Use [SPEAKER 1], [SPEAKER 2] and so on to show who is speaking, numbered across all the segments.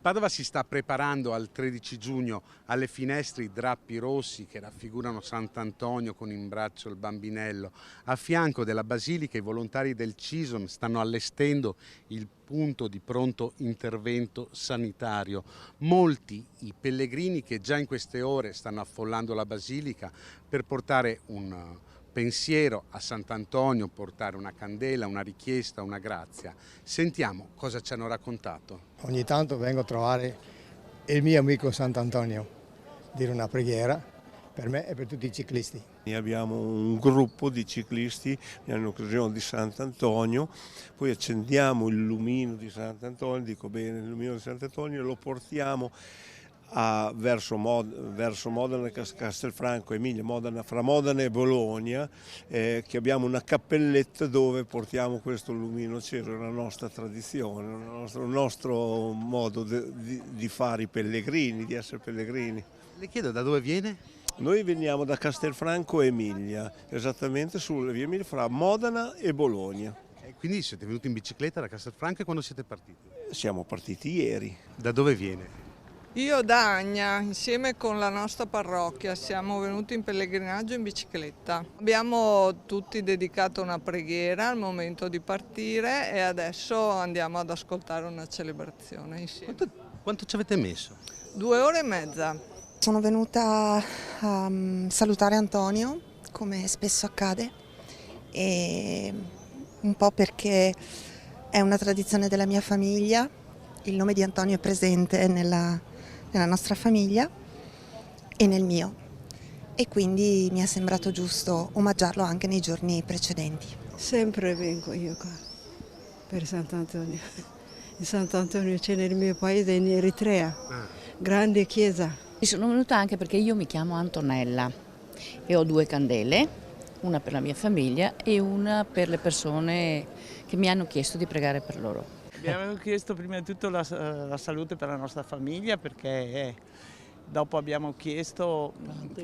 [SPEAKER 1] Padova si sta preparando al 13 giugno, alle finestre i drappi rossi che raffigurano Sant'Antonio con in braccio il bambinello. A fianco della basilica i volontari del CISOM stanno allestendo il punto di pronto intervento sanitario. Molti i pellegrini che già in queste ore stanno affollando la basilica per portare un pensiero a Sant'Antonio, portare una candela, una richiesta, una grazia. Sentiamo cosa ci hanno raccontato.
[SPEAKER 2] Ogni tanto vengo a trovare il mio amico Sant'Antonio, dire una preghiera per me e per tutti i ciclisti.
[SPEAKER 3] Abbiamo un gruppo di ciclisti in occasione di Sant'Antonio, poi accendiamo il lumino di Sant'Antonio, dico bene, il lumino di Sant'Antonio e lo portiamo verso Modena, Castelfranco, Emilia, Modena, fra Modena e Bologna, che abbiamo una cappelletta dove portiamo questo lumino acceso, è una nostra tradizione, un nostro modo di fare i pellegrini, di essere pellegrini.
[SPEAKER 1] Le chiedo da dove viene?
[SPEAKER 3] Noi veniamo da Castelfranco Emilia, esattamente sulle vie Emilia fra Modena e Bologna.
[SPEAKER 1] E quindi siete venuti in bicicletta da Castelfranco e quando siete partiti?
[SPEAKER 3] Siamo partiti ieri.
[SPEAKER 1] Da dove viene?
[SPEAKER 4] Io da Agna, insieme con la nostra parrocchia, siamo venuti in pellegrinaggio in bicicletta. Abbiamo tutti dedicato una preghiera al momento di partire e adesso andiamo ad ascoltare una celebrazione insieme.
[SPEAKER 1] Quanto ci avete messo?
[SPEAKER 4] 2 ore e mezza.
[SPEAKER 5] Sono venuta a salutare Antonio, come spesso accade, e un po' perché è una tradizione della mia famiglia, il nome di Antonio è presente nella nostra famiglia e nel mio, e quindi mi è sembrato giusto omaggiarlo anche nei giorni precedenti.
[SPEAKER 6] Sempre vengo io qua per Sant'Antonio. In Sant'Antonio c'è nel mio paese, in Eritrea, grande chiesa.
[SPEAKER 7] Sono venuta anche perché io mi chiamo Antonella e ho 2 candele, una per la mia famiglia e una per le persone che mi hanno chiesto di pregare per loro.
[SPEAKER 8] Abbiamo chiesto prima di tutto la salute per la nostra famiglia, perché dopo abbiamo chiesto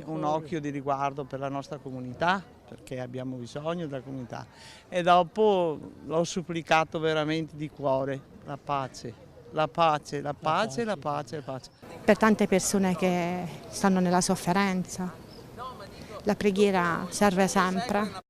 [SPEAKER 8] un occhio di riguardo per la nostra comunità, perché abbiamo bisogno della comunità, e dopo l'ho supplicato veramente di cuore la pace. La pace, la pace, la pace, la pace.
[SPEAKER 9] Per tante persone che stanno nella sofferenza, la preghiera serve sempre.